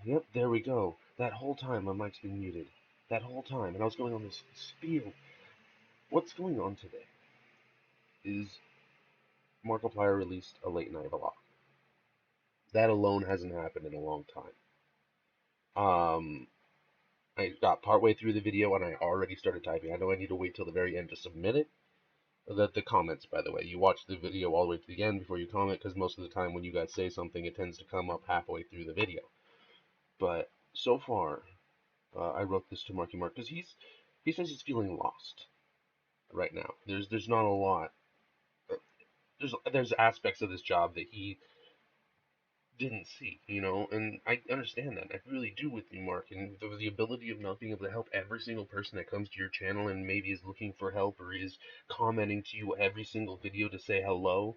Yep, there we go. That whole time my mic's been muted. That whole time, and I was going on this spiel. What's going on today is Markiplier released a late night vlog. That alone hasn't happened in a long time. Um, I got partway through the video and I already started typing. I know I need to wait till the very end to submit it. The comments, by the way, you watch the video all the way to the end before you comment, because most of the time when you guys say something, it tends to come up halfway through the video. But so far, I wrote this to Marky Mark because he says he's feeling lost right now. There's not a lot. There's aspects of this job that he didn't see, and I understand that. I really do with you, Mark, and the ability of not being able to help every single person that comes to your channel and maybe is looking for help or is commenting to you every single video to say hello.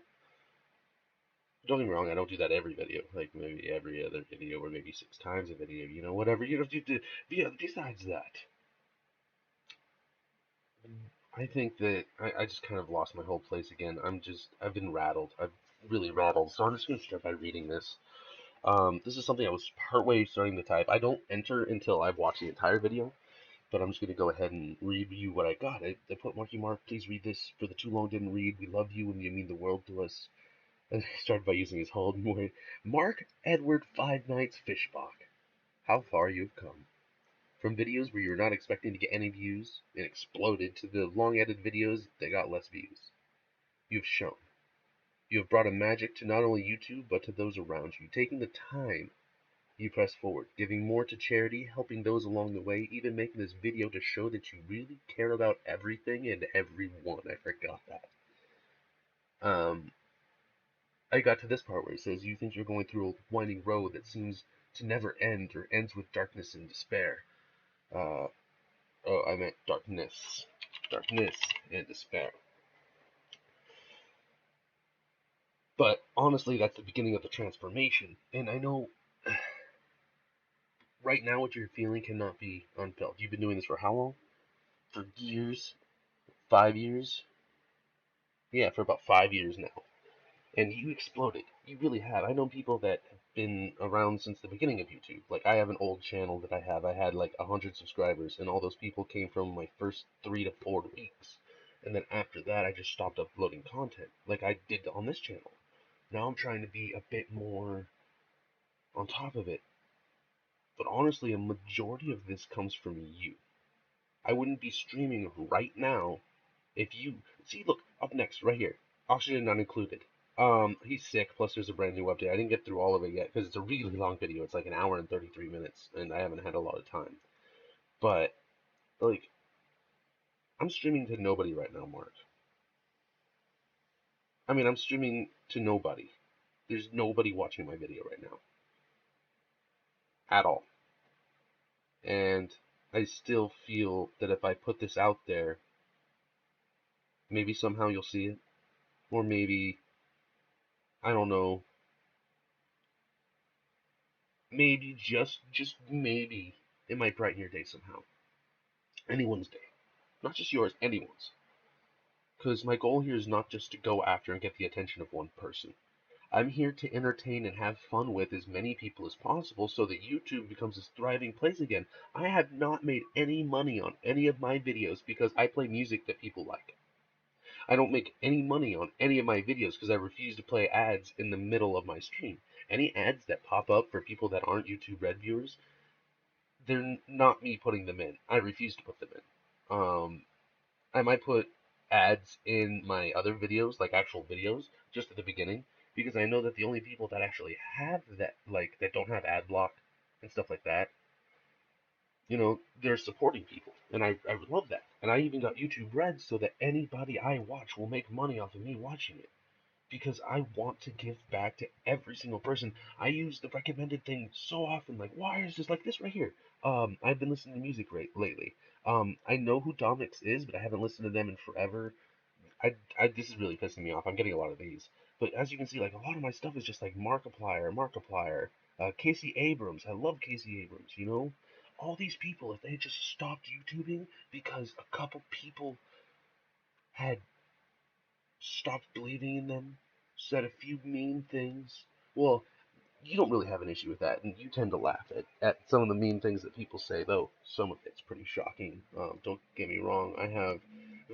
Don't get me wrong, I don't do that every video, like maybe every other video or maybe 6 times a video, whatever, besides that. I think that I just kind of lost my whole place again. I've been rattled. I've really rattled. So I'm just going to start by reading this. This is something I was partway starting to type. I don't enter until I've watched the entire video, but I'm just going to go ahead and review what I got. I put Marky Mark, please read this. For the too long didn't read. We love you and you mean the world to us. And I started by using his whole name. Mark Edward Five Nights Fishbach. How far you've come. From videos where you were not expecting to get any views and exploded to the long edited videos that got less views. You have shown. You have brought a magic to not only YouTube but to those around you, taking the time you press forward, giving more to charity, helping those along the way, even making this video to show that you really care about everything and everyone. I forgot that. Um, I got to this part where it says, you think you're going through a winding road that seems to never end or ends with darkness and despair. Uh, oh, I meant darkness. Darkness and despair. But honestly, that's the beginning of the transformation. And I know right now what you're feeling cannot be unfelt. You've been doing this for how long? For years? 5 years? Yeah, for about 5 years now. And you exploded. You really have. I know people that have been around since the beginning of YouTube. Like, I have an old channel that I have. I had like 100 subscribers, and all those people came from my first 3 to 4 weeks. And then after that, I just stopped uploading content, like I did on this channel. Now I'm trying to be a bit more on top of it. But honestly, a majority of this comes from you. I wouldn't be streaming right now if you see. Look up next, right here. Oxygen not included. He's sick. Plus, there's a brand new update. I didn't get through all of it yet because it's a really long video. It's like an hour and 33 minutes, and I haven't had a lot of time. But like, I'm streaming to nobody right now, Mark. I mean, I'm streaming to nobody. There's nobody watching my video right now at all. And I still feel that if I put this out there, maybe somehow you'll see it, or maybe I don't know. Maybe just maybe it might brighten your day somehow. Anyone's day, not just yours, anyone's. Because my goal here is not just to go after and get the attention of one person. I'm here to entertain and have fun with as many people as possible so that YouTube becomes this thriving place again. I have not made any money on any of my videos because I play music that people like. I don't make any money on any of my videos because I refuse to play ads in the middle of my stream. Any ads that pop up for people that aren't YouTube Red viewers, they're not me putting them in. I refuse to put them in. I might put ads in my other videos, like actual videos, just at the beginning, because I know that the only people that actually have that, like, that don't have ad block and stuff like that, they're supporting people, and I would love that. And I even got YouTube Red so that anybody I watch will make money off of me watching it because I want to give back to every single person. I use the recommended thing so often, like why is this like this right here? I've been listening to music lately. I know who Domix is, but I haven't listened to them in forever. This is really pissing me off. I'm getting a lot of these, but as you can see, like a lot of my stuff is just like Markiplier, Casey Abrams. I love Casey Abrams. All these people, if they had just stopped YouTubing because a couple people had stopped believing in them, said a few mean things. Well, you don't really have an issue with that, and you tend to laugh at some of the mean things that people say, though some of it's pretty shocking. Don't get me wrong, I have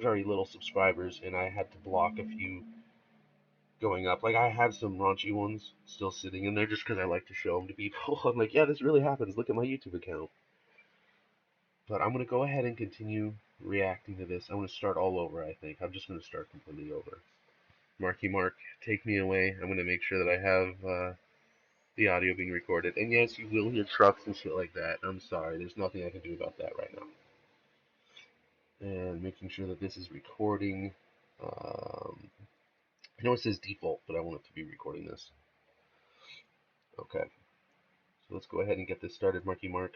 very little subscribers, and I had to block a few going up. Like, I have some raunchy ones still sitting in there just because I like to show them to people. I'm like, yeah, this really happens. Look at my YouTube account. But I'm going to go ahead and continue reacting to this. I'm going to start all over, I think. I'm just going to start completely over. Marky Mark, take me away. I'm going to make sure that I have the audio being recorded. And yes, you will hear trucks and shit like that. I'm sorry. There's nothing I can do about that right now. And making sure that this is recording. I know it says default, but I want it to be recording this. Okay. So let's go ahead and get this started, Marky Mark.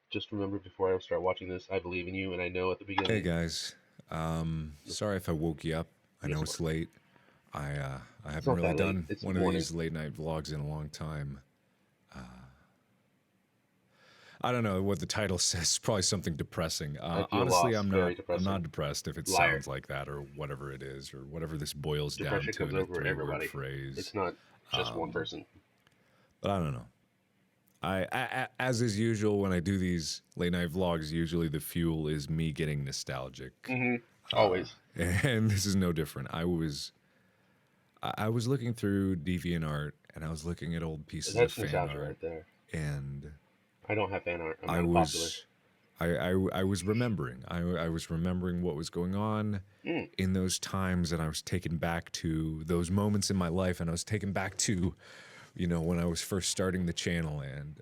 Just remember, before I start watching this, I believe in you, and I know at the beginning. Hey guys, sorry if I woke you up. I know it's late. I haven't really done one of these late night vlogs in a long time. I don't know what the title says. Probably something depressing. Honestly, I'm not depressed if it sounds like that or whatever it is or whatever this boils down to in a three-word phrase. It's not just one person. But I don't know. I as is usual when I do these late night vlogs, usually the fuel is me getting nostalgic. Always. And this is no different. I was looking through DeviantArt and I was looking at old pieces of fan art right there. And I don't have fan art. I was remembering. I was remembering what was going on in those times, and I was taken back to those moments in my life, and I was taken back to, when I was first starting the channel. And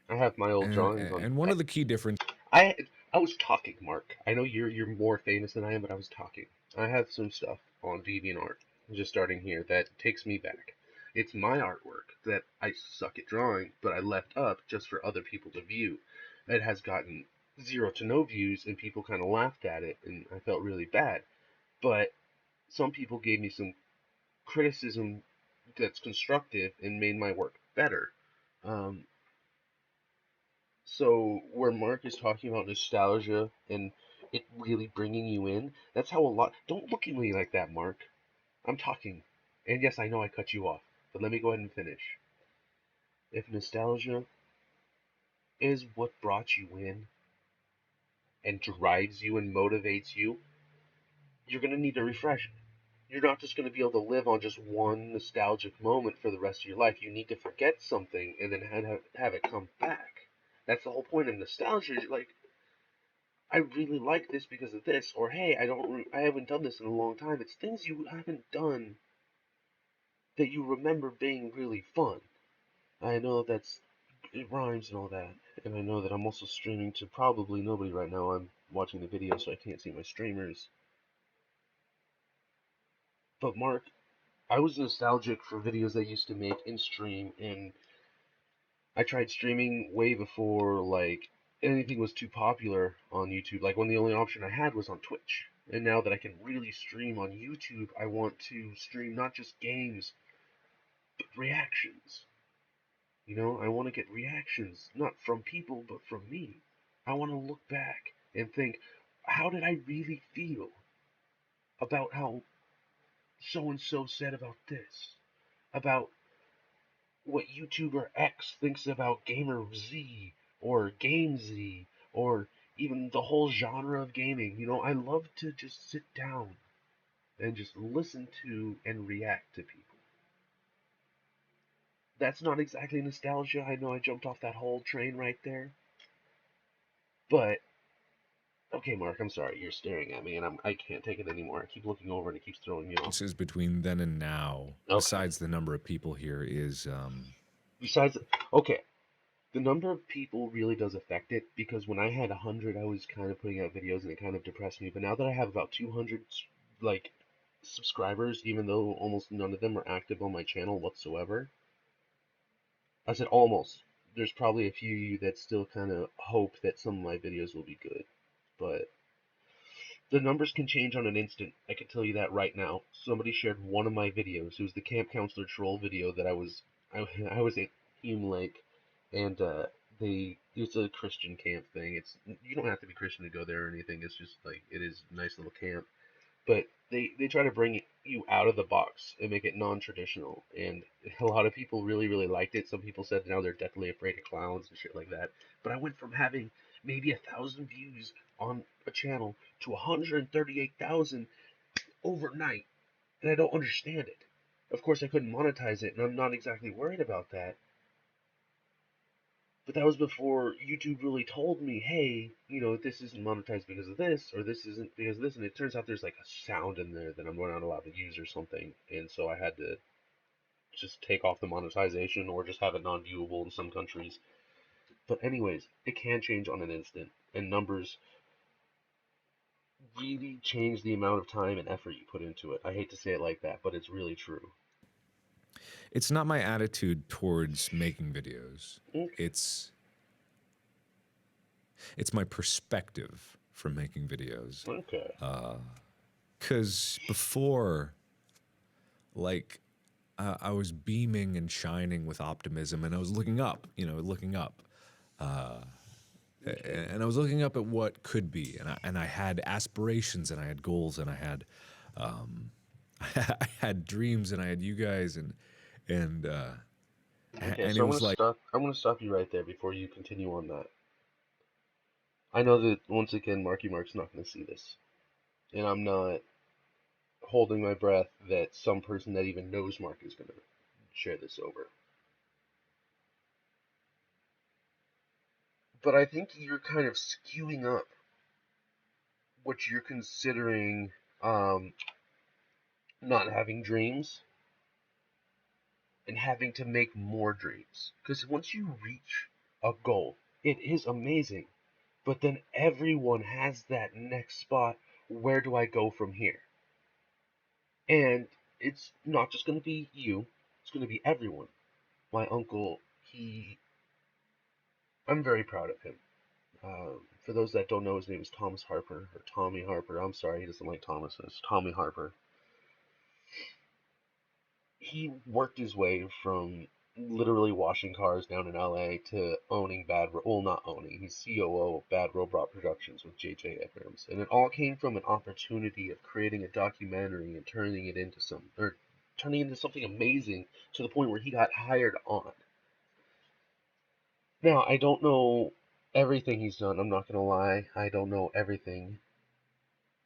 I have my old drawings on. And one of the key differences. I was talking, Mark. I know you're more famous than I am, but I was talking. I have some stuff on DeviantArt, just starting here, that takes me back. It's my artwork that I suck at drawing, but I left up just for other people to view. It has gotten 0 to no views, and people kind of laughed at it, and I felt really bad. But some people gave me some criticism that's constructive and made my work better. So where Mark is talking about nostalgia and it really bringing you in, that's how a lot. Don't look at me like that, Mark. I'm talking. And yes, I know I cut you off, but let me go ahead and finish. If nostalgia is what brought you in and drives you and motivates you, you're going to need to refresh. You're not just going to be able to live on just one nostalgic moment for the rest of your life. You need to forget something and then have it come back. That's the whole point of nostalgia. Like, I really like this because of this, or hey, I haven't done this in a long time. It's things you haven't done that you remember being really fun. I know it rhymes and all that, and I know that I'm also streaming to probably nobody right now. I'm watching the video, so I can't see my streamers. But Mark, I was nostalgic for videos I used to make and stream, and I tried streaming way before like anything was too popular on YouTube. Like when the only option I had was on Twitch. And now that I can really stream on YouTube, I want to stream not just games, but reactions. I want to get reactions, not from people, but from me. I want to look back and think, how did I really feel about how so and so said about this? About what YouTuber X thinks about Gamer Z or Game Z or even the whole genre of gaming. I love to just sit down and just listen to and react to people. That's not exactly nostalgia. I know I jumped off that whole train right there. But okay, Mark, I'm sorry. You're staring at me, and I can't take it anymore. I keep looking over, and it keeps throwing me off. This is between then and now. Okay. Besides the number of people here is. Okay, the number of people really does affect it, because when I had 100, I was kind of putting out videos, and it kind of depressed me. But now that I have about 200 subscribers, even though almost none of them are active on my channel whatsoever. I said almost. There's probably a few that still kind of hope that some of my videos will be good, but the numbers can change on an instant. I can tell you that right now. Somebody shared one of my videos. It was the Camp Counselor Troll video that I was at Hume Lake, and it's a Christian camp thing. You don't have to be Christian to go there or anything. It's just like, it is a nice little camp. but they try to bring you out of the box and make it non-traditional. And a lot of people really liked it. Some people said now they're deathly afraid of clowns and shit like that. But I went from having maybe 1,000 views on a channel to 138,000 overnight, and I don't understand it. Of course, I couldn't monetize it, and I'm not exactly worried about that. But that was before YouTube really told me, hey, this isn't monetized because of this, or this isn't because of this. And it turns out there's like a sound in there that I'm not allowed to use or something. And so I had to just take off the monetization or just have it non-viewable in some countries. But anyways, it can change on an instant. And numbers really change the amount of time and effort you put into it. I hate to say it like that, but it's really true. It's not my attitude towards making videos. Okay. It's my perspective from making videos. Okay. Because before, like, I was beaming and shining with optimism, and I was looking up, looking up. And I was looking up at what could be, and I had aspirations, and I had goals, and I had I had dreams, and I had you guys, and Okay, and so it was like, I'm gonna stop you right there before you continue on that. I know that once again Marky Mark's not gonna see this. And I'm not holding my breath that some person that even knows Mark is gonna share this over. But I think you're kind of skewing up what you're considering um, not having dreams and having to make more dreams. Because once you reach a goal, it is amazing. But then everyone has that next spot. Where do I go from here? And it's not just going to be you, it's going to be everyone. My uncle, I'm very proud of him. For those that don't know, his name is Thomas Harper, or Tommy Harper. I'm sorry, he doesn't like Thomas. It's Tommy Harper. He worked his way from literally washing cars down in LA to owning well, not owning, he's COO of Bad Robot Productions with J.J. Abrams. And it all came from an opportunity of creating a documentary and turning into something amazing to the point where he got hired on. Now, I don't know everything he's done. I'm not gonna lie. I don't know everything,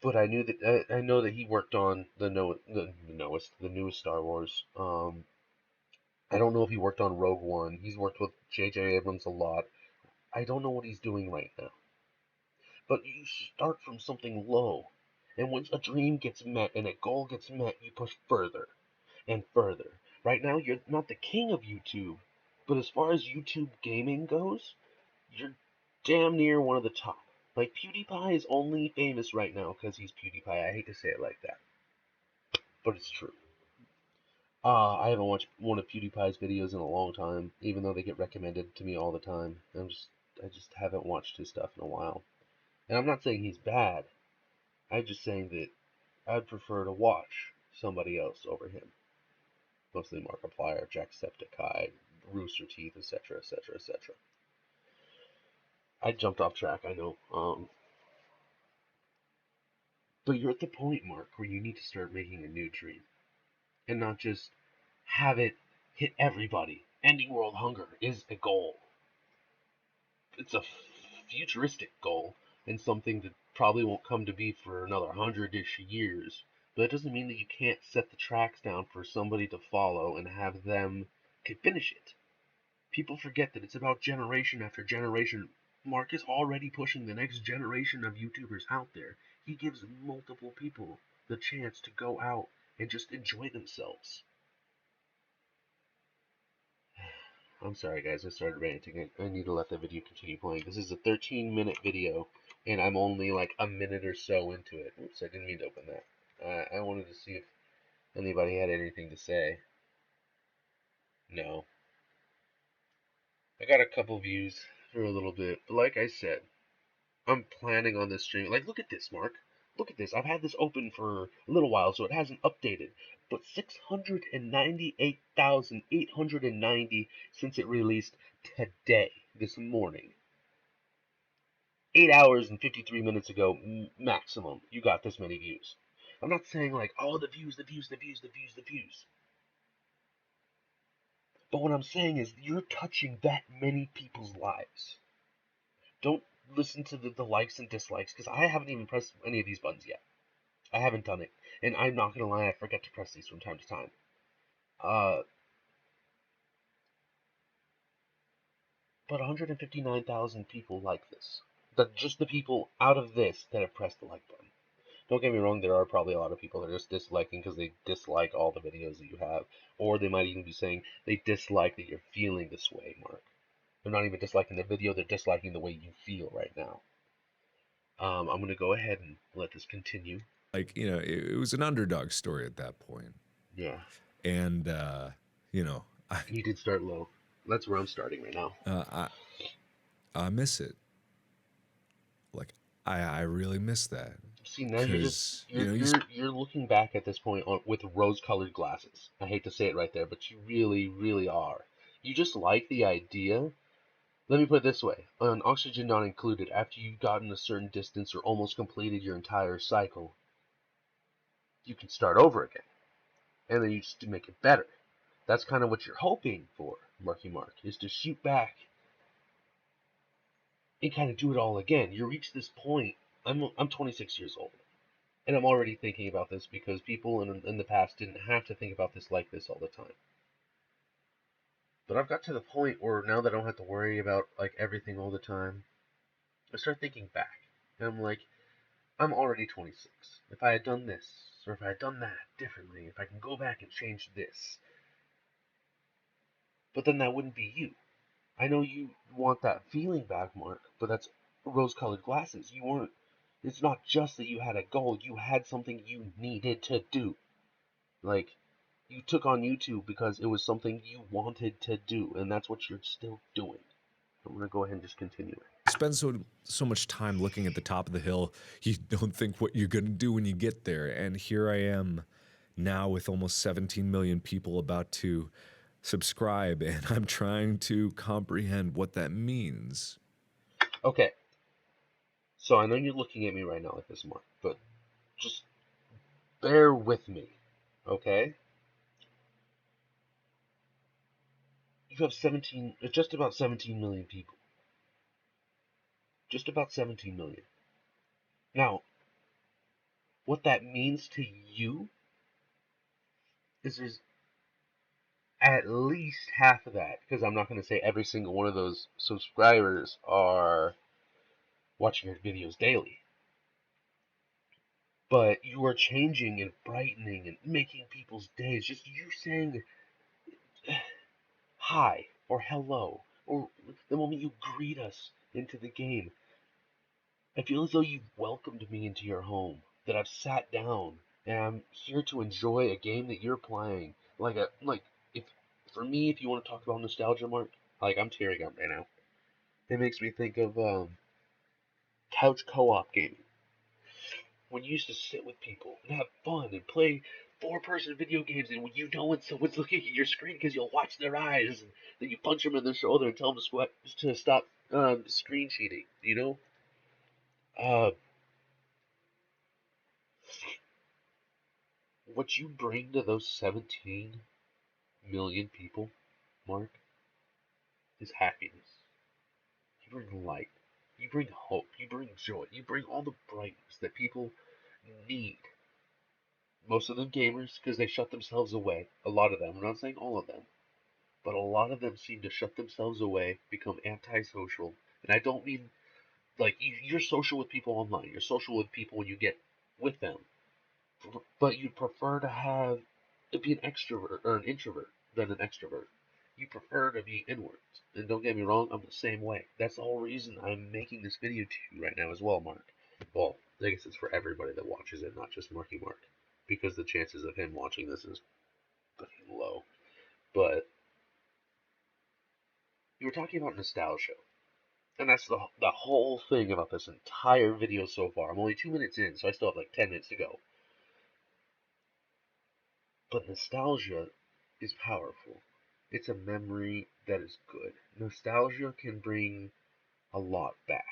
but I know that he worked on the newest Star Wars. I don't know if he worked on Rogue One. He's worked with J.J. Abrams a lot. I don't know what he's doing right now. But you start from something low, and once a dream gets met and a goal gets met, you push further and further. Right now, you're not the king of YouTube, but as far as YouTube gaming goes, you're damn near one of the top. Like, PewDiePie is only famous right now because he's PewDiePie. I hate to say it like that, but it's true. I haven't watched one of PewDiePie's videos in a long time, even though they get recommended to me all the time. I just haven't watched his stuff in a while. And I'm not saying he's bad. I'm just saying that I'd prefer to watch somebody else over him. Mostly Markiplier, Jacksepticeye, Rooster Teeth, etc., etc., etc. I jumped off track, I know. But you're at the point, Mark, where you need to start making a new dream. And not just have it hit everybody. Ending world hunger is a goal. It's a futuristic goal, and something that probably won't come to be for another 100-ish years. But that doesn't mean that you can't set the tracks down for somebody to follow and have them finish it. People forget that it's about generation after generation. Mark is already pushing the next generation of YouTubers out there. He gives multiple people the chance to go out and just enjoy themselves. I'm sorry, guys, I started ranting. I need to let the video continue playing. This is a 13-minute video, and I'm only like a minute or so into it. Oops, I didn't mean to open that. I wanted to see if anybody had anything to say. No. I got a couple views for a little bit, but like I said, I'm planning on this stream. Like, look at this, Mark. Look at this. I've had this open for a little while, so it hasn't updated. But 698,890 since it released today, this morning. 8 hours and 53 minutes ago, maximum, you got this many views. I'm not saying like, oh, the views, the views, the views, the views, the views. But what I'm saying is you're touching that many people's lives. Don't listen to the likes and dislikes, because I haven't even pressed any of these buttons yet. I haven't done it. And I'm not going to lie, I forget to press these from time to time. But 159,000 people like this. Just the people out of this that have pressed the like button. Don't get me wrong, there are probably a lot of people that are just disliking because they dislike all the videos that you have. Or they might even be saying they dislike that you're feeling this way, Mark. They're not even disliking the video, they're disliking the way you feel right now. I'm going to go ahead and let this continue. Like, you know, it was an underdog story at that point. Yeah. And, you know, You did start low. That's where I'm starting right now. I miss it. Like, I really miss that. See, now Because, you're looking back at this point with rose-colored glasses. I hate to say it right there, but you really, really are. You just like the idea. Let me put it this way: on Oxygen Not Included, after you've gotten a certain distance or almost completed your entire cycle, you can start over again, and then you just make it better. That's kind of what you're hoping for, Marky Mark, is to shoot back and kind of do it all again. You reach this point. I'm 26 years old. And I'm already thinking about this because people in the past didn't have to think about this like this all the time. But I've got to the point where now that I don't have to worry about like everything all the time, I start thinking back. And I'm like, I'm already 26. If I had done this, or if I had done that differently, if I can go back and change this, but then that wouldn't be you. I know you want that feeling back, Mark, but that's rose-colored glasses. You weren't. It's not just that you had a goal, you had something you needed to do. Like, you took on YouTube because it was something you wanted to do, and that's what you're still doing. I'm gonna go ahead and just continue it. you spend so much time looking at the top of the hill, you don't think what you're going to do when you get there. And here I am now with almost 17 million people about to subscribe, and I'm trying to comprehend what that means. Okay, so I know you're looking at me right now like this, Mark, but just bear with me, okay? You have just about 17 million people. Just about 17 million. Now, what that means to you is there's at least half of that, because I'm not going to say every single one of those subscribers are watching your videos daily. But you are changing and brightening and making people's days. Just you saying hi or hello, or the moment you greet us into the game. I feel as though you've welcomed me into your home, that I've sat down and I'm here to enjoy a game that you're playing. If for me, if you want to talk about nostalgia, Mark, like I'm tearing up right now. It makes me think of couch co-op gaming. When you used to sit with people and have fun and play four-person video games, and when you know when someone's looking at your screen because you'll watch their eyes, and then you punch them in the shoulder and tell them to stop screen cheating. You know, uh, what you bring to those 17 million people, Mark, is happiness. You bring light. You bring hope. You bring joy. You bring all the brightness that people need. Most of them gamers because they shut themselves away. A lot of them. I'm not saying all of them. But a lot of them seem to shut themselves away, become antisocial. And I don't mean like you're social with people online. You're social with people when you get with them. But you'd prefer to be an extrovert or an introvert than an extrovert. You prefer to be inwards. And don't get me wrong, I'm the same way. That's the whole reason I'm making this video to you right now as well, Mark. Well, I guess it's for everybody that watches it, not just Marky Mark. Because the chances of him watching this is pretty low. But you were talking about nostalgia. And that's the whole thing about this entire video so far. I'm only 2 minutes in, so I still have like 10 minutes to go. But nostalgia is powerful. It's a memory that is good. Nostalgia can bring a lot back.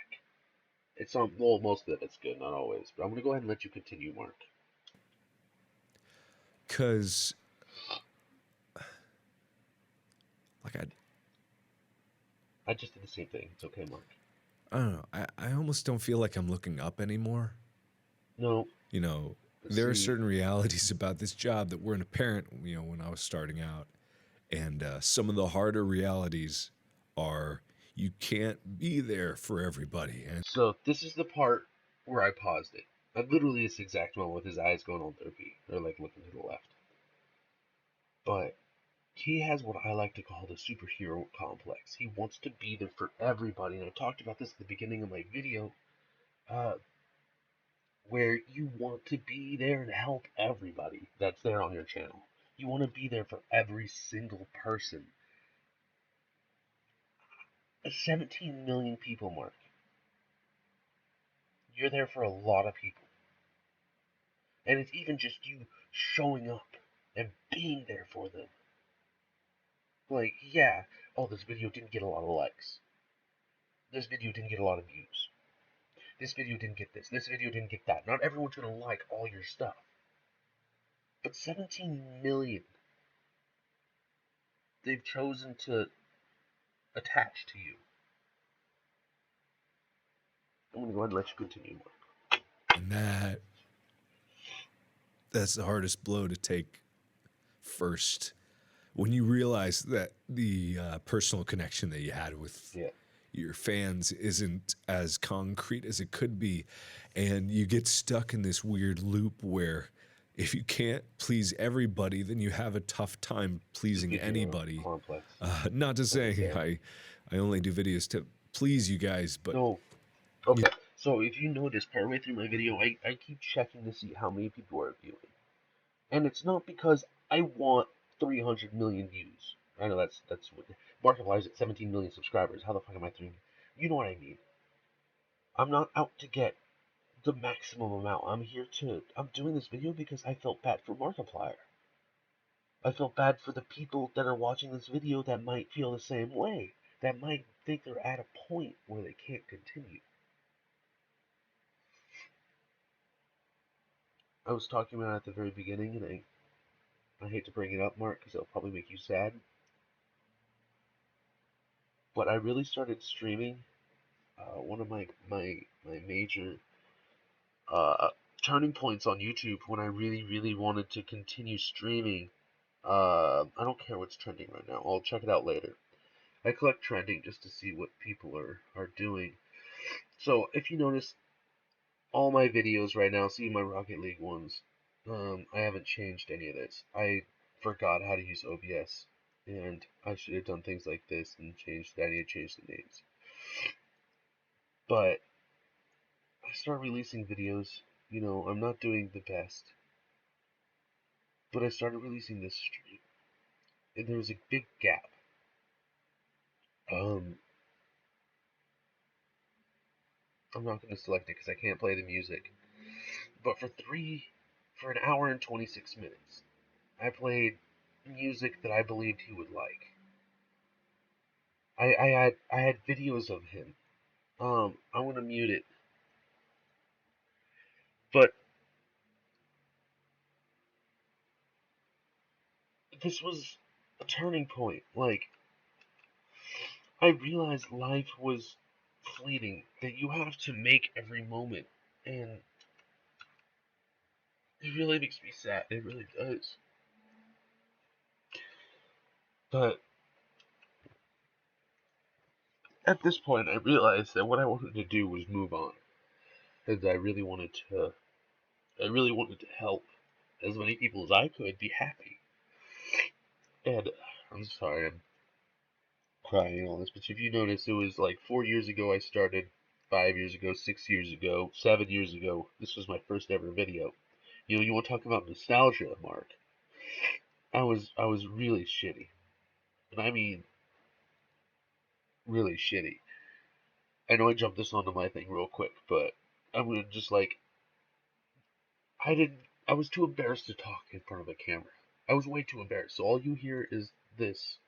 It's on, well, most of it's good, not always. But I'm gonna go ahead and let you continue, Mark. Because, like, I just did the same thing. It's okay, Mark. I don't know. I almost don't feel like I'm looking up anymore. No. You know, there are certain realities about this job that weren't apparent, you know, when I was starting out. And some of the harder realities are you can't be there for everybody. And So this is the part where I paused it. Literally this exact moment with his eyes going all derpy, or like looking to the left. But he has what I like to call the superhero complex. He wants to be there for everybody, and I talked about this at the beginning of my video, uh, where you want to be there to help everybody that's there on your channel. You want to be there for every single person. 17 million people, Mark. You're there for a lot of people. And it's even just you showing up and being there for them. Like, yeah, oh, this video didn't get a lot of likes. This video didn't get a lot of views. This video didn't get this. This video didn't get that. Not everyone's gonna like all your stuff. But 17 million they've chosen to attach to you. I'm gonna go ahead and let you continue, Mark. And that's the hardest blow to take first. When you realize that the personal connection that you had with your fans isn't as concrete as it could be, and you get stuck in this weird loop where if you can't please everybody, then you have a tough time pleasing anybody. Not to say I only do videos to please you guys, but no. Okay. So if you notice, partway through my video, I keep checking to see how many people are viewing, and it's not because I want 300 million views. I know that's what Markiplier's at 17 million subscribers. How the fuck am I 3? You know what I mean? I'm not out to get the maximum amount. I'm doing this video because I felt bad for Markiplier. I felt bad for the people that are watching this video that might feel the same way. That might think they're at a point where they can't continue. I was talking about it at the very beginning, and I hate to bring it up, Mark, because it'll probably make you sad. But I really started streaming. One of my major turning points on YouTube when I really wanted to continue streaming. I don't care what's trending right now. I'll check it out later. I collect trending just to see what people are doing. So if you notice, all my videos right now, see my Rocket League ones, I haven't changed any of this. I forgot how to use OBS, and I should have done things like this and changed that. I need to change the names. But I start releasing videos. You know, I'm not doing the best, but I started releasing this stream, and there was a big gap. I'm not going to select it because I can't play the music. But for an hour and 26 minutes, I played music that I believed he would like. I had videos of him. I want to mute it. But this was a turning point. Like, I realized life was fleeting, that you have to make every moment, and it really makes me sad. It really does. But at this point, I realized that what I wanted to do was move on, and I really wanted to help as many people as I could be happy. And I'm sorry, I'm crying and all this, but if you notice, it was like 4 years ago I started, 5 years ago, 6 years ago, 7 years ago. This was my first ever video. You know, you want to talk about nostalgia, Mark? I was really shitty, and I mean really shitty. I know I jumped this onto my thing real quick, but I'm gonna just like I was too embarrassed to talk in front of a camera. I was way too embarrassed. So all you hear is this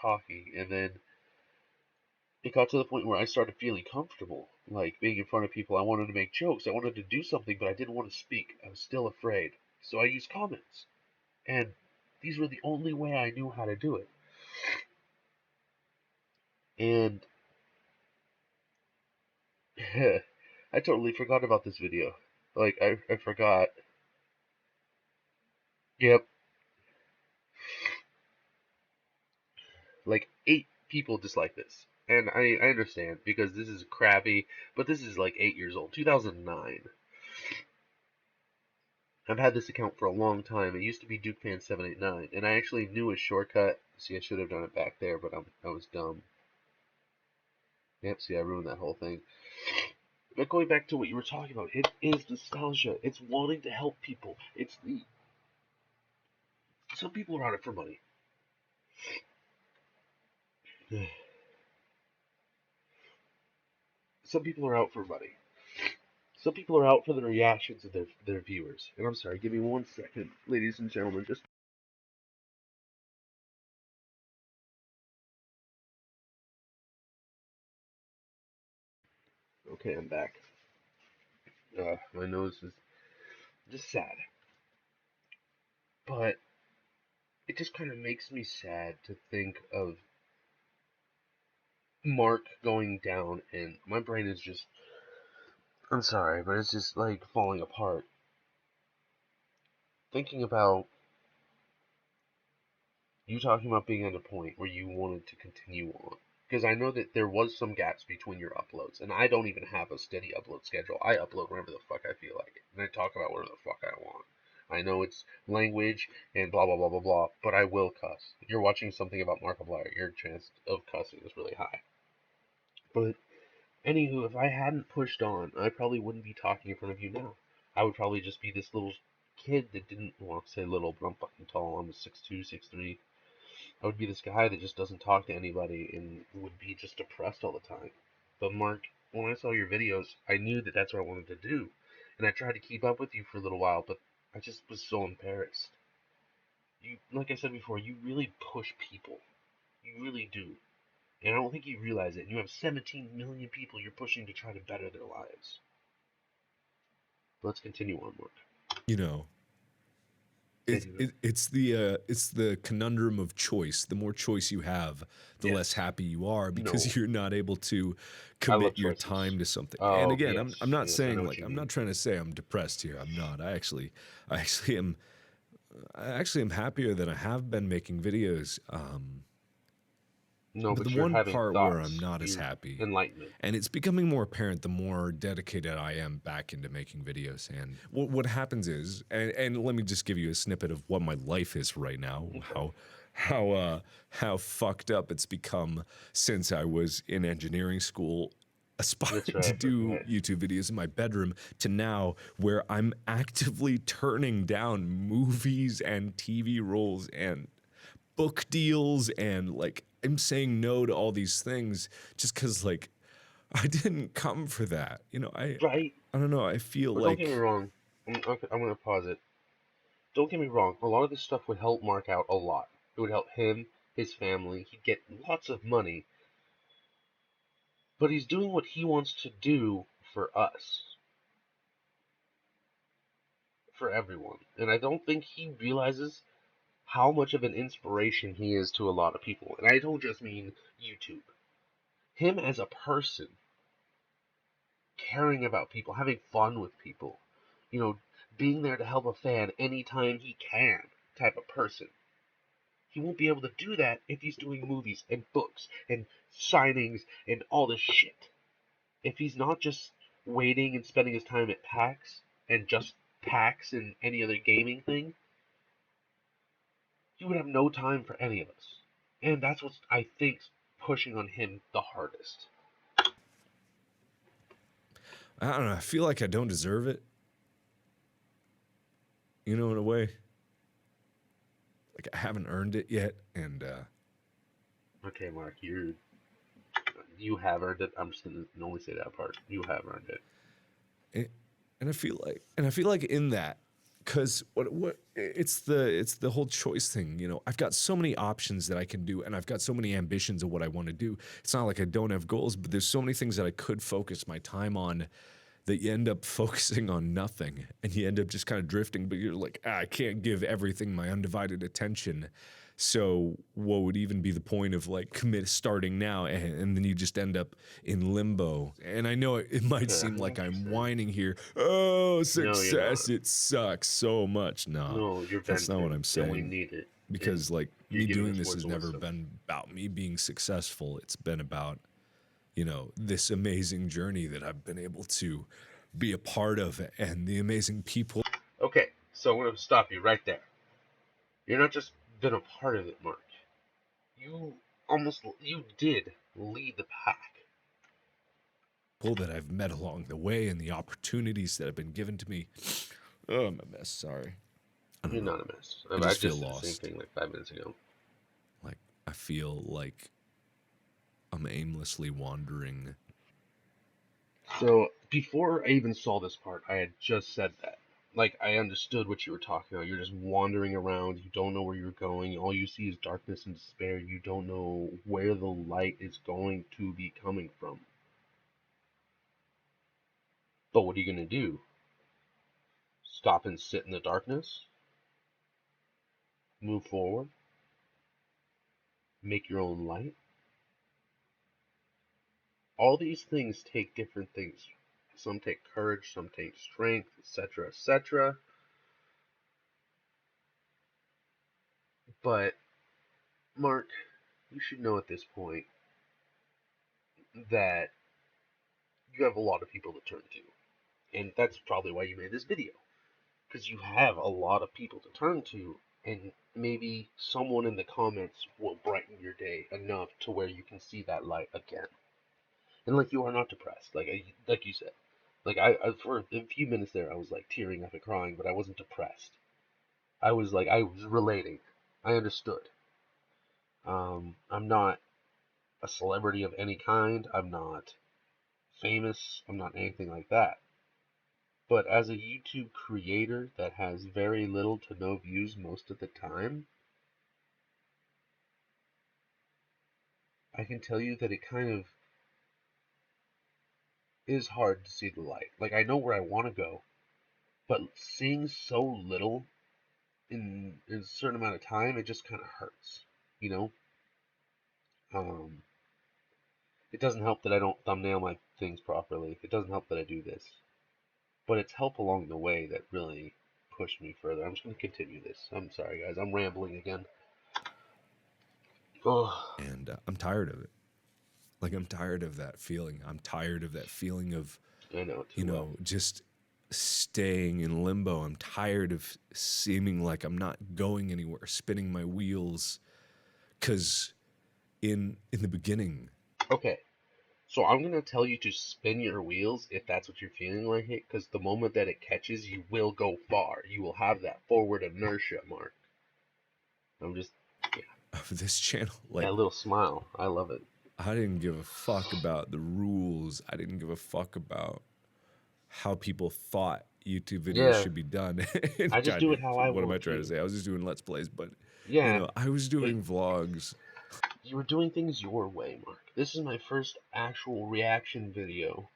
talking, and then it got to the point where I started feeling comfortable, like being in front of people. I wanted to make jokes. I wanted to do something, but I didn't want to speak. I was still afraid. So I used comments. And these were the only way I knew how to do it. And I totally forgot about this video. Like, I forgot. Yep. Like, 8 people dislike this. And I understand, because this is crappy, but this is like 8 years old. 2009. I've had this account for a long time. It used to be DukeFan789, and I actually knew a shortcut. See, I should have done it back there, but I was dumb. Yep, see, I ruined that whole thing. But going back to what you were talking about, it is nostalgia. It's wanting to help people. It's the some people are on it for money. Some people are out for money. Some people are out for the reactions of their viewers. And I'm sorry, give me 1 second, ladies and gentlemen. Just okay, I'm back. My nose is just sad, but it just kind of makes me sad to think of Mark going down, and my brain is just. I'm sorry, but it's just like falling apart. Thinking about you talking about being at a point where you wanted to continue on. Because I know that there was some gaps between your uploads, and I don't even have a steady upload schedule. I upload whenever the fuck I feel like it, and I talk about whatever the fuck I want. I know it's language and blah blah blah blah blah, but I will cuss. If you're watching something about Markiplier, your chance of cussing is really high. But anywho, if I hadn't pushed on, I probably wouldn't be talking in front of you now. I would probably just be this little kid that didn't, well, say little, but I'm fucking tall. I'm 6'2", 6'3". I would be this guy that just doesn't talk to anybody and would be just depressed all the time. But Mark, when I saw your videos, I knew that that's what I wanted to do. And I tried to keep up with you for a little while, but I just was so embarrassed. You, like I said before, you really push people. You really do. And I don't think you realize it. And you have 17 million people you're pushing to try to better their lives. Let's continue on, Mark. You know, it's the conundrum of choice. The more choice you have, the less happy you are, because you're not able to commit your time to something. And again, I'm not saying, like, I'm not trying to say I'm depressed here. I'm not. I actually am happier than I have been making videos. No, but the you're one having part thoughts, where I'm not as happy, enlightenment, and it's becoming more apparent the more dedicated I am back into making videos. And what happens is, and let me just give you a snippet of what my life is right now, how fucked up it's become since I was in engineering school, aspiring to do YouTube videos in my bedroom, to now where I'm actively turning down movies and TV roles and book deals, and like I'm saying no to all these things just because, like, I didn't come for that. You know, I don't know. I feel like. Don't get me wrong. I'm going to pause it. Don't get me wrong. A lot of this stuff would help Mark out a lot. It would help him, his family. He'd get lots of money. But he's doing what he wants to do for us. For everyone. And I don't think he realizes how much of an inspiration he is to a lot of people. And I don't just mean YouTube. Him as a person, caring about people, having fun with people, you know, being there to help a fan anytime he can type of person. He won't be able to do that if he's doing movies and books and signings and all this shit. If he's not just waiting and spending his time at PAX and just PAX and any other gaming thing, he would have no time for any of us. And that's what I think's pushing on him the hardest. I don't know. I feel like I don't deserve it. You know, in a way. Like, I haven't earned it yet, and okay, Mark, you have earned it. I'm just gonna only say that part. You have earned it. And I feel like in that, because what it's the whole choice thing. You know, I've got so many options that I can do, and I've got so many ambitions of what I want to do. It's not like I don't have goals, but there's so many things that I could focus my time on that you end up focusing on nothing and you end up just kind of drifting, but you're like, I can't give everything my undivided attention. So what would even be the point of like starting now? And then you just end up in limbo. And I know it might Okay, I seem know like what you're I'm saying. whining here. Oh, No, you're success, not. it sucks so much. Nah, No, you're that's not what venting, I'm and we saying. need it. And Because like you're me giving doing us this words has of never wisdom. been about me being successful. It's been about, this amazing journey that I've been able to be a part of and the amazing people. Okay, so I'm gonna stop you right there. You're not just been a part of it, Mark. You did lead the pack. That I've met along the way and the opportunities that have been given to me. Oh, I'm a mess. Sorry. I don't You're know. not a mess. I I just feel just said the same lost. thing like 5 minutes ago. Like, I feel like I'm aimlessly wandering. So before I even saw this part, I had just said that. Like, I understood what you were talking about. You're just wandering around. You don't know where you're going. All you see is darkness and despair. You don't know where the light is going to be coming from. But what are you going to do? Stop and sit in the darkness? Move forward? Make your own light? All these things take different things. Some take courage, some take strength, etc., etc. But, Mark, you should know at this point that you have a lot of people to turn to. And that's probably why you made this video. Because you have a lot of people to turn to, and maybe someone in the comments will brighten your day enough to where you can see that light again. And like, you are not depressed, like you said. Like, I for a few minutes there, I was like tearing up and crying, but I wasn't depressed. I was relating. I understood. I'm not a celebrity of any kind. I'm not famous. I'm not anything like that. But as a YouTube creator that has very little to no views most of the time, I can tell you that it kind of is hard to see the light. Like, I know where I want to go, but seeing so little in a certain amount of time, it just kind of hurts, you know? Um, it doesn't help that I don't thumbnail my things properly. It doesn't help that I do this. But it's help along the way that really pushed me further. I'm just going to continue this. I'm sorry, guys. I'm rambling again. Oh, And I'm tired of it. Like, I'm tired of that feeling. I'm tired of that feeling of, I know it too well. just staying in limbo. I'm tired of seeming like I'm not going anywhere, spinning my wheels. Because in the beginning, Okay, so I'm going to tell you to spin your wheels if that's what you're feeling like it, because the moment that it catches, you will go far. You will have that forward inertia, Mark. I'm just, yeah, of this channel, like, that little smile. I love it. I didn't give a fuck about the rules. I didn't give a fuck about how people thought YouTube videos Yeah, should be done. I just do it how I What am I want trying to to. say? I was just doing Let's Plays, but Yeah, I was but doing vlogs. you were doing things your way, Mark. This is my first actual reaction video.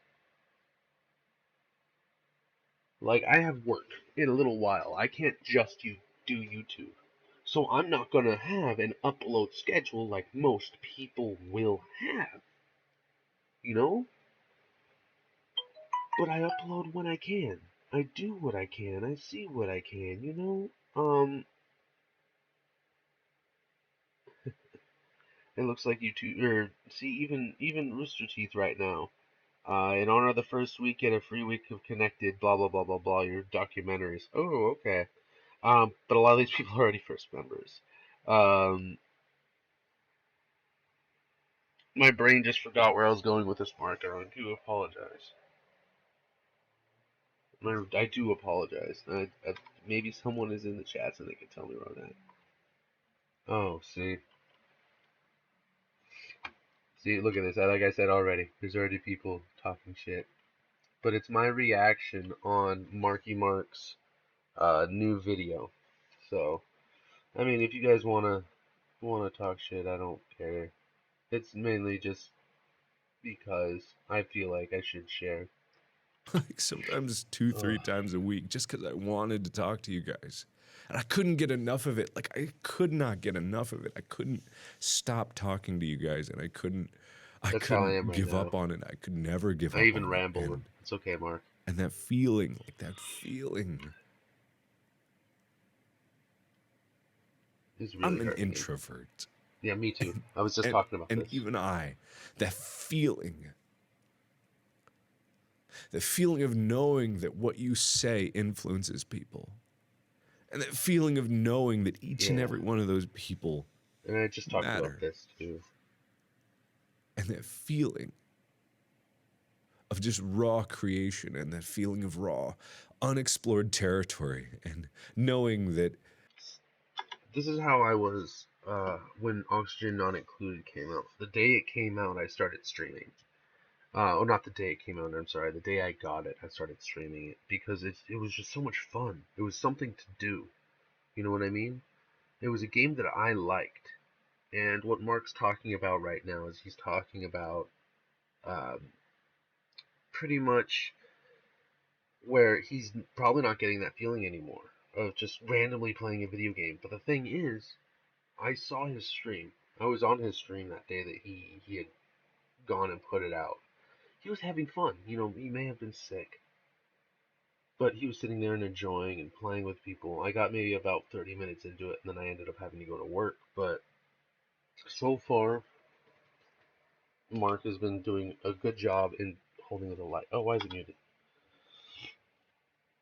Like, I have work in a little while. I can't just do YouTube. So I'm not gonna have an upload schedule like most people will have. You know? But I upload when I can. I do what I can. I see what I can, you know? It looks like YouTube, or see, even Rooster Teeth right now. In honor of the first week, get a free week of Connected, blah blah blah blah blah. Your documentaries. Oh, okay. But a lot of these people are already first members. Um, my brain just forgot where I was going with this marker. I do apologize. I do apologize. Maybe someone is in the chat so they can tell me where I'm at. Oh, see. See, look at this. Like I said already, there's already people talking shit. But it's my reaction on Marky Mark's new video. So, I mean, if you guys wanna talk shit, I don't care. It's mainly just because I feel like I should share. like sometimes 2, 3 times a week, just because I wanted to talk to you guys. And I couldn't get enough of it. Like, I could not get enough of it. I couldn't stop talking to you guys, and I That's how I am couldn't right give now. up on it. I could never give I up even on it. ramble. It's okay, Mark. And that feeling, like that feeling. It's I'm really an hurt me. introvert. Yeah, me too. I was just talking about And this. even that feeling, the feeling of knowing that what you say influences people. And that feeling of knowing that each and every one of those people And I just talked about matter. this too. And that feeling of just raw creation and that feeling of raw, unexplored territory and knowing that. This is how I was when Oxygen Not Included came out. The day it came out, I started streaming. Oh, not the day it came out, I'm sorry. The day I got it, I started streaming it because it was just so much fun. It was something to do. You know what I mean? It was a game that I liked. And what Mark's talking about right now is he's talking about um, pretty much where he's probably not getting that feeling anymore of just randomly playing a video game. But the thing is, I saw his stream. I was on his stream that day that he had gone and put it out. He was having fun. You know, he may have been sick, but he was sitting there and enjoying and playing with people. I got maybe about 30 minutes into it, and then I ended up having to go to work. But so far, Mark has been doing a good job in holding the light. Oh, why is it muted?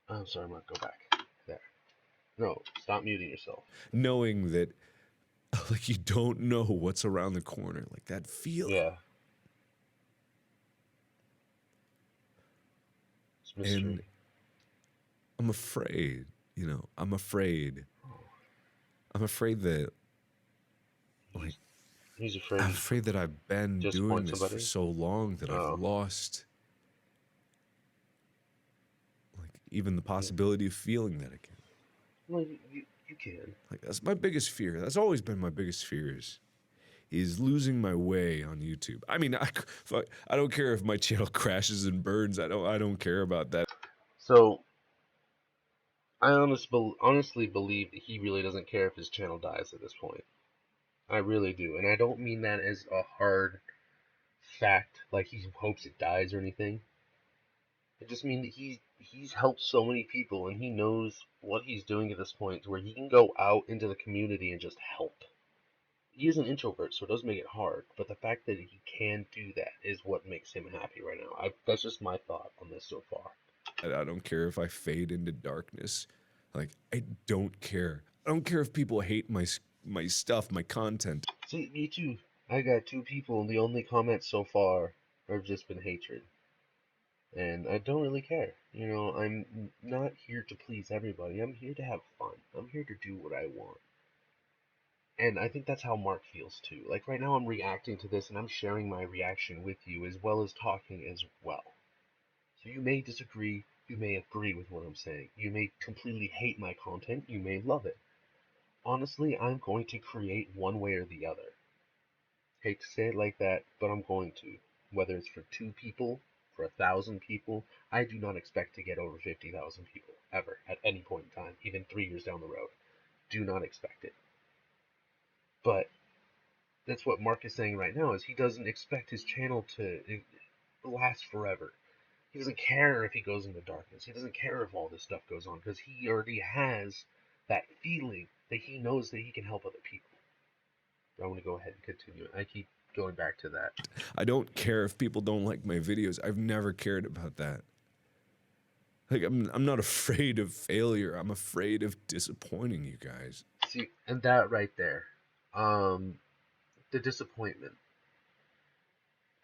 I'm sorry, Mark. Go back. There. No, stop muting yourself. Knowing that, like, you don't know what's around the corner, like that feeling. Yeah. It's mystery. And I'm afraid, I'm afraid. I'm afraid that, like, He's afraid. I'm afraid that I've been doing this for so long that I've lost, like, even the possibility of feeling that again. Well, you can. Like, that's my biggest fear. That's always been my biggest fears, is losing my way on YouTube. I mean, I don't care if my channel crashes and burns. I don't care about that. So, I honestly believe that he really doesn't care if his channel dies at this point. I really do, and I don't mean that as a hard fact, like he hopes it dies or anything. I just mean that he's helped so many people, and he knows what he's doing at this point, to where he can go out into the community and just help. He is an introvert, so it does make it hard. But the fact that he can do that is what makes him happy right now. That's just my thought on this so far. I don't care if I fade into darkness. Like, I don't care. I don't care if people hate my stuff, my content. See, me too. I got 2 people, and the only comments so far have just been hatred. And I don't really care. You know, I'm not here to please everybody. I'm here to have fun. I'm here to do what I want. And I think that's how Mark feels too. Like right now I'm reacting to this and I'm sharing my reaction with you as well as talking as well. So you may disagree, you may agree with what I'm saying. You may completely hate my content, you may love it. Honestly, I'm going to create one way or the other. Hate to say it like that, but I'm going to. Whether it's for 2 people, for 1,000 people, I do not expect to get over 50,000 people, ever, at any point in time, even 3 years down the road. Do not expect it. But that's what Mark is saying right now, is he doesn't expect his channel to last forever. He doesn't care if he goes into darkness. He doesn't care if all this stuff goes on, because he already has that feeling that he knows that he can help other people. I want to go ahead and continue. I keep going back to that. I don't care if people don't like my videos. I've never cared about that. Like, I'm not afraid of failure. I'm afraid of disappointing you guys. See, and that right there, the disappointment.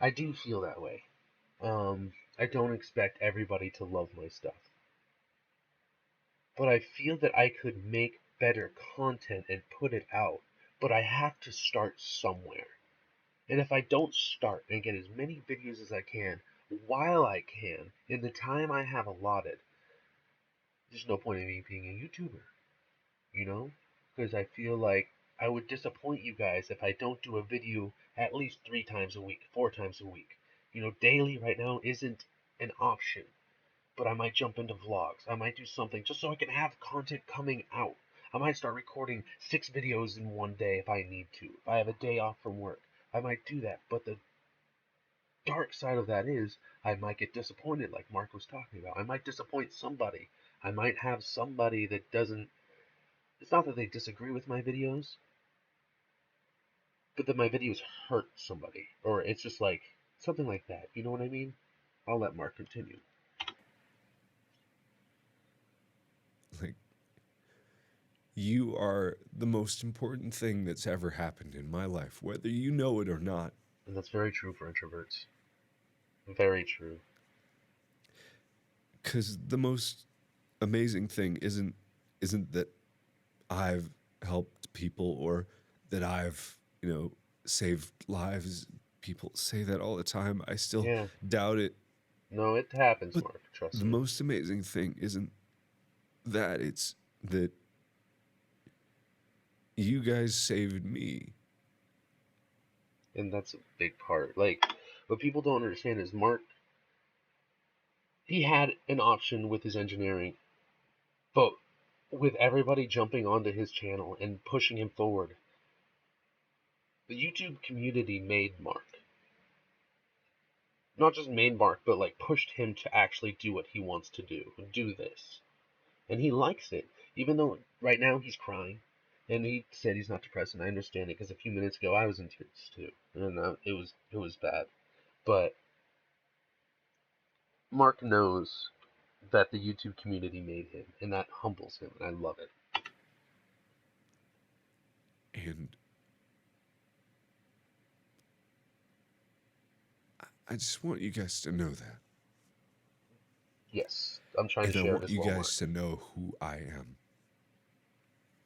I do feel that way. I don't expect everybody to love my stuff. But I feel that I could make better content and put it out. But I have to start somewhere. And if I don't start and get as many videos as I can, while I can, in the time I have allotted, there's no point in me being a YouTuber. You know? Because I feel like I would disappoint you guys if I don't do a video at least 3 times a week, 4 times a week. You know, daily right now isn't an option. but I might jump into vlogs. I might do something just so I can have content coming out. I might start recording 6 videos in one day if I need to. If I have a day off from work, I might do that. But the dark side of that is I might get disappointed, like Mark was talking about. I might disappoint somebody. I might have somebody that doesn't. It's not that they disagree with my videos, but that my videos hurt somebody. Or it's just like something like that. You know what I mean? I'll let Mark continue. Like, you are the most important thing that's ever happened in my life, whether you know it or not. And that's very true for introverts. Very true. Because the most amazing thing isn't that I've helped people or that I've, saved lives. People say that all the time. I still Yeah. doubt it. No, it happens, But Mark. Trust the me. most amazing thing isn't that, it's that you guys saved me. And that's a big part. Like, what people don't understand is Mark, he had an option with his engineering, but with everybody jumping onto his channel and pushing him forward, the YouTube community made Mark. Not just made Mark, but like pushed him to actually do what he wants to do this. And he likes it, even though right now he's crying. And he said he's not depressed, and I understand it because a few minutes ago I was in tears too, and it was bad. But Mark knows that the YouTube community made him, and that humbles him, and I love it. And I just want you guys to know that. Yes, I'm trying And to I share it want as you well, Mark. guys to know who I am.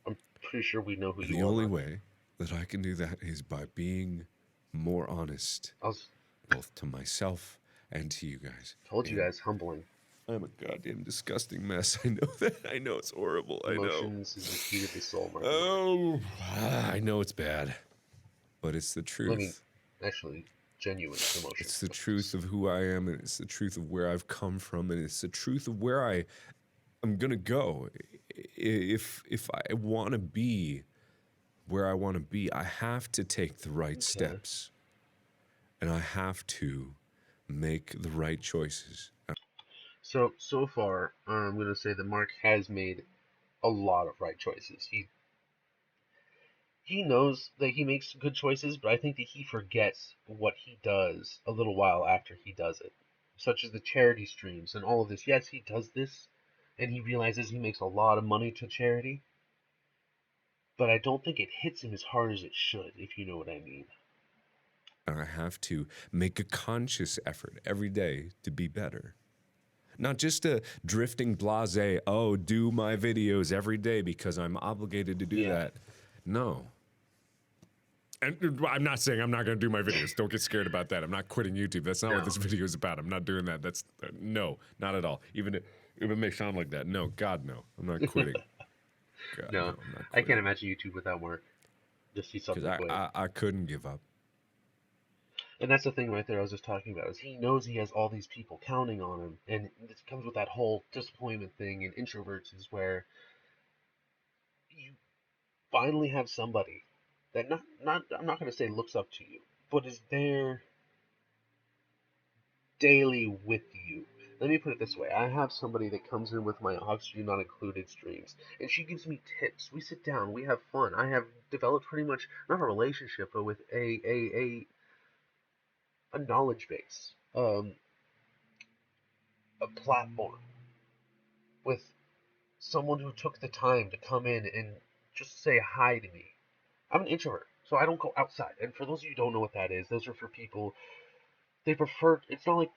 I'm pretty sure we know who And you the are, only Mark. way that I can do that is by being more honest, I was both to myself and to you guys. told you And guys, humbling. I'm a goddamn disgusting mess. I know that. I know it's horrible. I know. Emotions is the key to the soul, Marky Mark. Oh, I know it's bad, but it's the I mean, truth. actually, genuine emotions. It's the truth of who I am, and it's the truth of where I've come from, and it's the truth of where I'm gonna go. If I want to be where I want to be, I have to take the right Okay. steps, and I have to make the right choices. So far, I'm gonna say that Mark has made a lot of right choices. He knows that he makes good choices, but I think that he forgets what he does a little while after he does it, such as the charity streams and all of this. Yes, he does this, and he realizes he makes a lot of money to charity, but I don't think it hits him as hard as it should, if you know what I mean. And I have to make a conscious effort every day to be better. Not just a drifting blase, oh, do my videos every day because I'm obligated to do that. No. And I'm not saying I'm not going to do my videos. Don't get scared about that. I'm not quitting YouTube. That's not what this video is about. I'm not doing that. That's no, not at all. Even if it may sound like that. No, God, no. I'm not quitting. God, No, no, I'm not I can't quitting. imagine YouTube without Mark. Just see Because something quit. I couldn't give up. And that's the thing right there I was just talking about, is he knows he has all these people counting on him, and this comes with that whole disappointment thing in introverts, is where you finally have somebody that not I'm not gonna say looks up to you, but is there daily with you. Let me put it this way. I have somebody that comes in with my Oxygen Not Included streams, and she gives me tips. We sit down, we have fun. I have developed pretty much, not a relationship, but with a knowledge base, a platform, with someone who took the time to come in and just say hi to me. I'm an introvert, so I don't go outside. And for those of you who don't know what that is, those are for people, they prefer, it's not like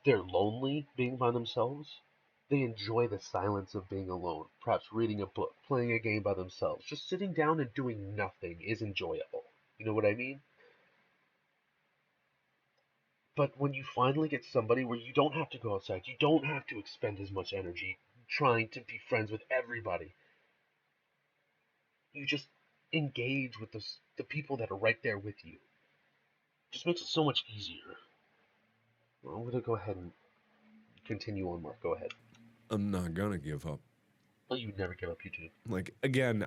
they're lonely being by themselves. They enjoy the silence of being alone, perhaps reading a book, playing a game by themselves. Just sitting down and doing nothing is enjoyable. You know what I mean? But when you finally get somebody where you don't have to go outside, you don't have to expend as much energy trying to be friends with everybody. You just engage with the people that are right there with you. It just makes it so much easier. Well, I'm going to go ahead and Continue on, Mark. Go ahead. I'm not gonna give up. Well, you would never give up YouTube. Like, again,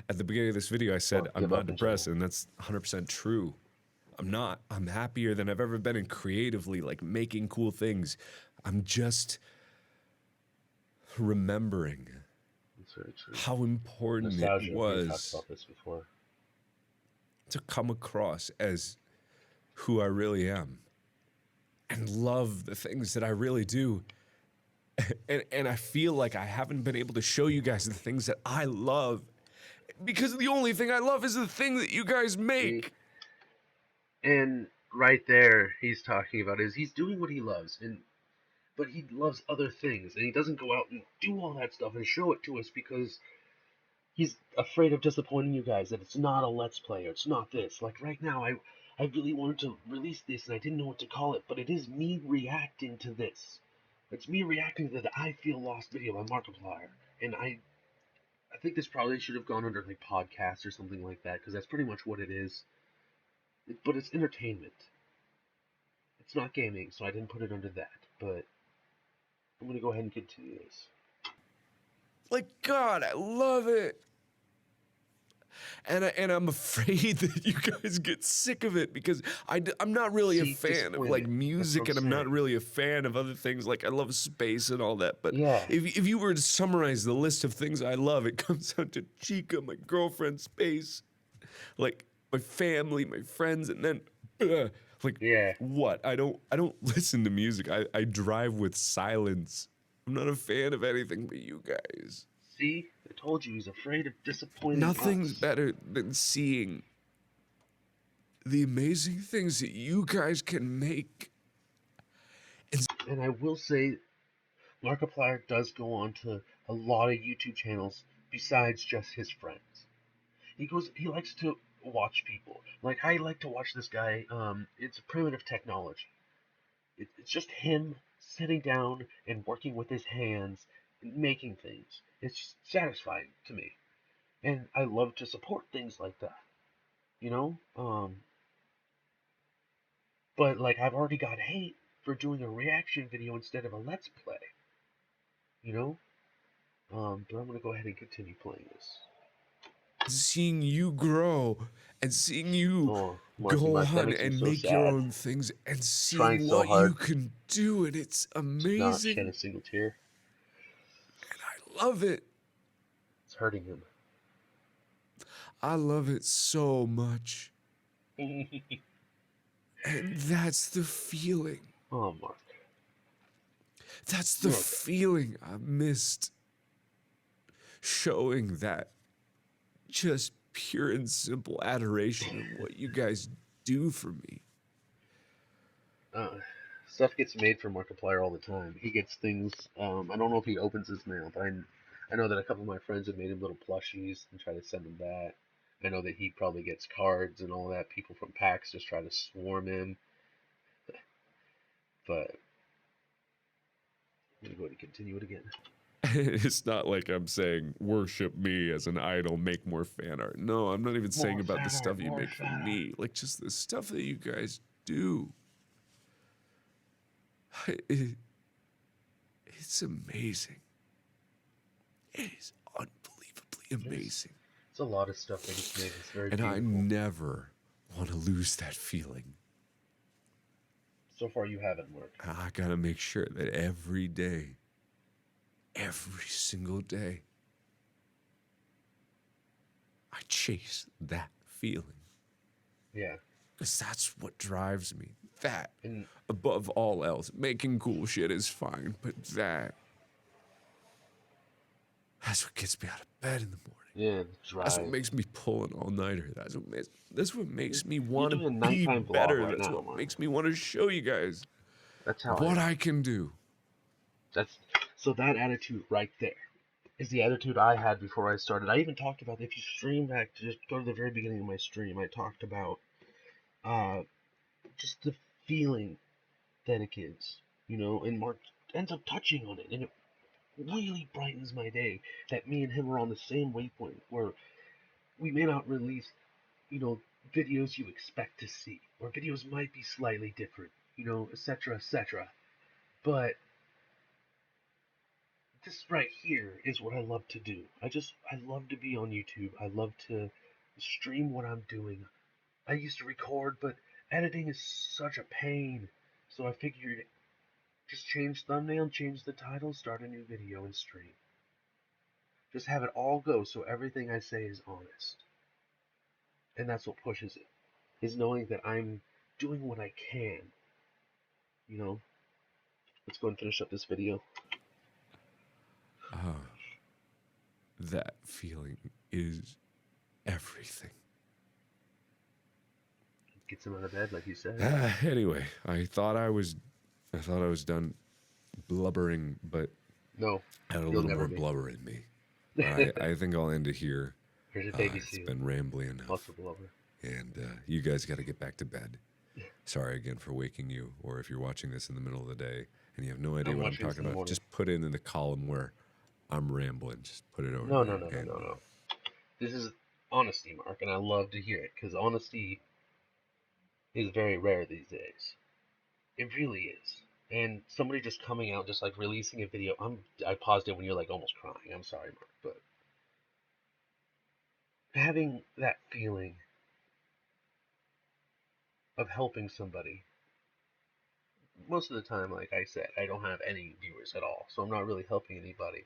at the beginning of this video, I said Or I'm give up not in depressed, general. and that's 100% true. I'm not. I'm happier than I've ever been in creatively, like making cool things. I'm just remembering That's very true. how important it Nostalgia. We talked was about this before. to come across as who I really am and love the things that I really do. And I feel like I haven't been able to show you guys the things that I love because the only thing I love is the thing that you guys See? make. And right there, he's talking about is he's doing what he loves, but he loves other things, and he doesn't go out and do all that stuff and show it to us because he's afraid of disappointing you guys. That it's not a let's play or it's not this. Like right now, I really wanted to release this and I didn't know what to call it, but it is me reacting to this. It's me reacting to the I Feel Lost video by Markiplier, and I think this probably should have gone under like podcast or something like that because that's pretty much what it is. But it's entertainment. It's not gaming, so I didn't put it under that. But I'm gonna go ahead and continue this. Like, God, I love it. And I'm afraid that you guys get sick of it because I'm not really a See, fan of like disappointed. That's what music, I'm and I'm not saying. really a fan of other things. Like, I love space and all that. But Yeah. if you were to summarize the list of things I love, it comes down to Chica, my girlfriend, space, like my family, my friends, and then like Yeah. what? I don't listen to music. I drive with silence. I'm not a fan of anything but you guys. See? I told you he's afraid of disappointing Nothing's us. better than seeing the amazing things that you guys can make. And I will say, Markiplier does go on to a lot of YouTube channels besides just his friends. He likes to watch people. Like, I like to watch this guy, it's Primitive Technology. It's just him sitting down and working with his hands and making things. It's just satisfying to me. And I love to support things like that. You know? But like I've already got hate for doing a reaction video instead of a let's play. You know? But I'm gonna go ahead and continue playing this. Seeing you grow and seeing you Marky go Mark, that on makes me and so make your sad. own things and Trying seeing so what you hard can do, and it's to not shed amazing. a single tear. And I love it. It's hurting him. I love it so much. Oh, And that's the feeling. Mark. That's the feeling I missed. Showing that just pure and simple adoration of what you guys do for me. Stuff gets made for Markiplier all the time. He gets things. I don't know if he opens his mail, but I know that a couple of my friends have made him little plushies and try to send him that. I know that he probably gets cards and all that. People from PAX just try to swarm him. But I'm gonna go ahead and continue it again. It's not like I'm saying worship me as an idol, make more fan art. No, I'm not even saying about the stuff you make for me. Like just the stuff that you guys do. It's amazing. It is unbelievably amazing. It's a lot of stuff that he's made. It's very And beautiful. I never want to lose that feeling. So far, you haven't, Mark. I gotta make sure that every day, every single day, I chase that feeling. Yeah. Because that's what drives me. That, And above all else, making cool shit is fine, but that's what gets me out of bed in the morning. yeah, drive. That's what makes me pull an all-nighter. That's what makes me want doing a to be nighttime vlog better. right That's now, what Mark. makes me want to show you guys That's how what I am. I can do. So that attitude right there is the attitude I had before I started. I even talked about, if you stream back, to just go to the very beginning of my stream, I talked about just the feeling that it gives, you know, and Mark ends up touching on it, and it really brightens my day that me and him are on the same wavelength, where we may not release, you know, videos you expect to see, or videos might be slightly different, you know, etc., etc. But this right here is what I love to do. I love to be on YouTube. I love to stream what I'm doing. I used to record, but editing is such a pain. So I figured just change thumbnail, change the title, start a new video and stream. Just have it all go so everything I say is honest. And that's what pushes it. Is knowing that I'm doing what I can. You know? Let's go and finish up this video. That feeling is everything. Gets him out of bed, like you said. Anyway, I thought I was done blubbering, but no, I had a little more blubber in me. I think I'll end it here. Here's a baby It's been rambly enough. Lots of blubber. And you guys got to get back to bed. Sorry again for waking you, or if you're watching this in the middle of the day and you have no idea what I'm talking about, just put it in the column where I'm rambling. Just put it over there. No. This is honesty, Mark, and I love to hear it, because honesty is very rare these days. It really is. And somebody just coming out, just like releasing a video, I paused it when you're like almost crying. I'm sorry, Mark, but having that feeling of helping somebody. Most of the time, like I said, I don't have any viewers at all, so I'm not really helping anybody.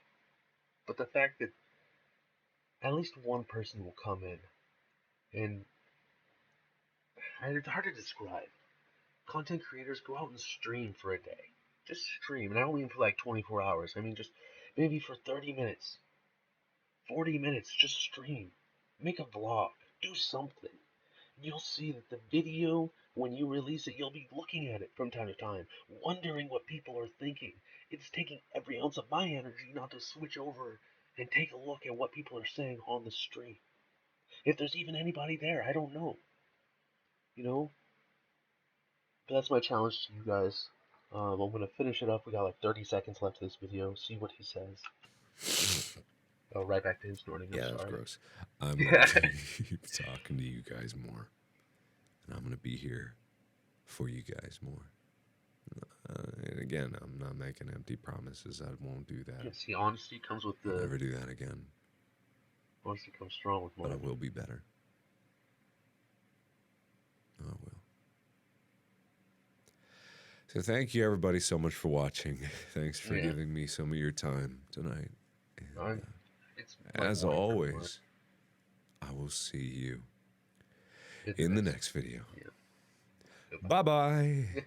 But the fact that at least one person will come in, and it's hard to describe. Content creators go out and stream for a day. Just stream, and I don't mean for like 24 hours. I mean just maybe for 30 minutes, 40 minutes, just stream. Make a vlog. Do something. You'll see that the video, when you release it, you'll be looking at it from time to time, wondering what people are thinking. It's taking every ounce of my energy not to switch over and take a look at what people are saying on the stream. If there's even anybody there, I don't know. You know? But that's my challenge to you guys. I'm going to finish it up. We got like 30 seconds left of this video. See what he says. Oh, right back to him snorting. Yeah, that's gross. I'm going to keep talking to you guys more. And I'm going to be here for you guys more. And again, I'm not making empty promises. I won't do that. Yeah, see, honesty comes with the... I'll never do that again. Honesty comes strong with more. But I will be better. I will. So thank you, everybody, so much for watching. Thanks for giving me some of your time tonight. And, as always, I will see you in the next video. Yeah. Bye-bye.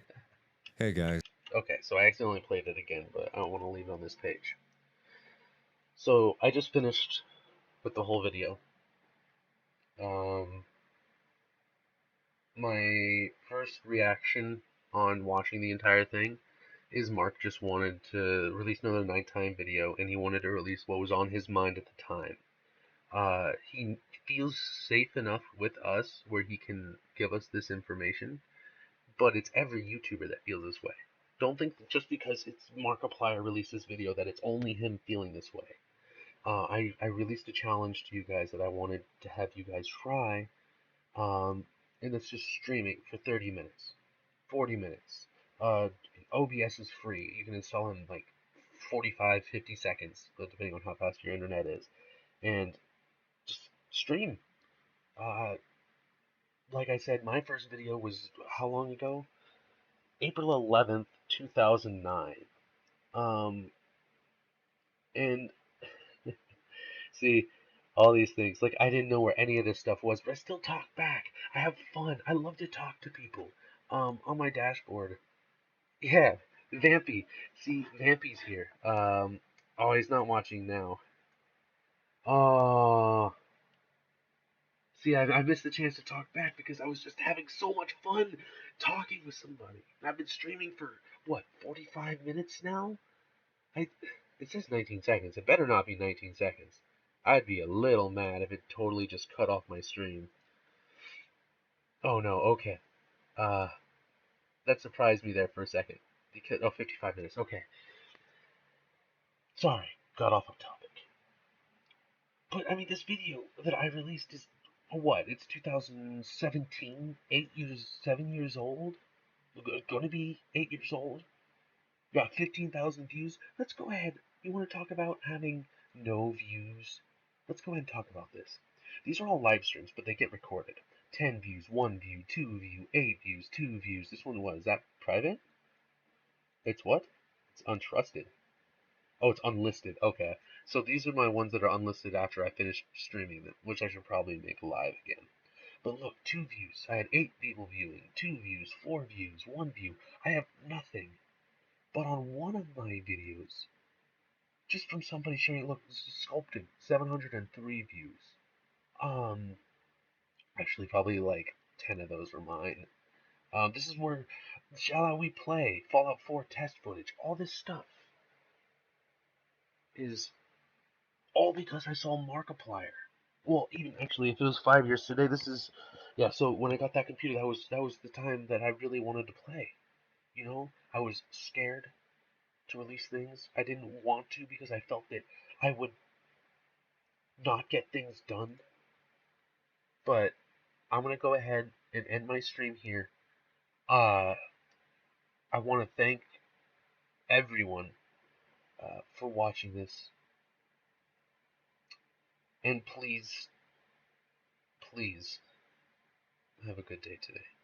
Hey, guys. Okay, so I accidentally played it again, but I don't want to leave it on this page. So I just finished with the whole video. My first reaction on watching the entire thing is Mark just wanted to release another nighttime video, and he wanted to release what was on his mind at the time. He feels safe enough with us where he can give us this information, but it's every YouTuber that feels this way. Don't think that just because it's Markiplier released this video that it's only him feeling this way. I released a challenge to you guys that I wanted to have you guys try, and it's just streaming for 30 minutes, 40 minutes. OBS is free. You can install in like 45, 50 seconds, depending on how fast your internet is, and just stream. Like I said, my first video was how long ago? April 11th, 2009. And see, all these things. Like, I didn't know where any of this stuff was, but I still talk back. I have fun. I love to talk to people. On my dashboard. Yeah, Vampy. See, Vampy's here. Oh, he's not watching now. Oh. See, I missed the chance to talk back because I was just having so much fun talking with somebody. I've been streaming for, what, 45 minutes now? It says 19 seconds. It better not be 19 seconds. I'd be a little mad if it totally just cut off my stream. Oh no, okay. That surprised me there for a second. Because, 55 minutes, okay. Sorry, got off topic. But, I mean, this video that I released is, what, it's 2017? 7 years old? Gonna be 8 years old? Got 15,000 views? Let's go ahead. You want to talk about having no views? Let's go ahead and talk about this. These are all live streams, but they get recorded. 10 views, 1 view, 2 view, 8 views, 2 views. This one, what, is that private? It's what? It's untrusted. Oh, it's unlisted. Okay. So these are my ones that are unlisted after I finish streaming them, which I should probably make live again. But look, 2 views. I had 8 people viewing. 2 views, 4 views, 1 view. I have nothing. But on one of my videos, just from somebody sharing, look, this is sculpted, 703 views. Actually, probably like 10 of those were mine. This is where Shall We Play, Fallout 4 test footage, all this stuff is all because I saw Markiplier. Well, even actually, if it was 5 years today, this is, yeah. So when I got that computer, that was the time that I really wanted to play. You know, I was scared to release things. I didn't want to because I felt that I would not get things done. But I'm gonna go ahead and end my stream here. Uh, I want to thank everyone for watching this, and please, please have a good day today.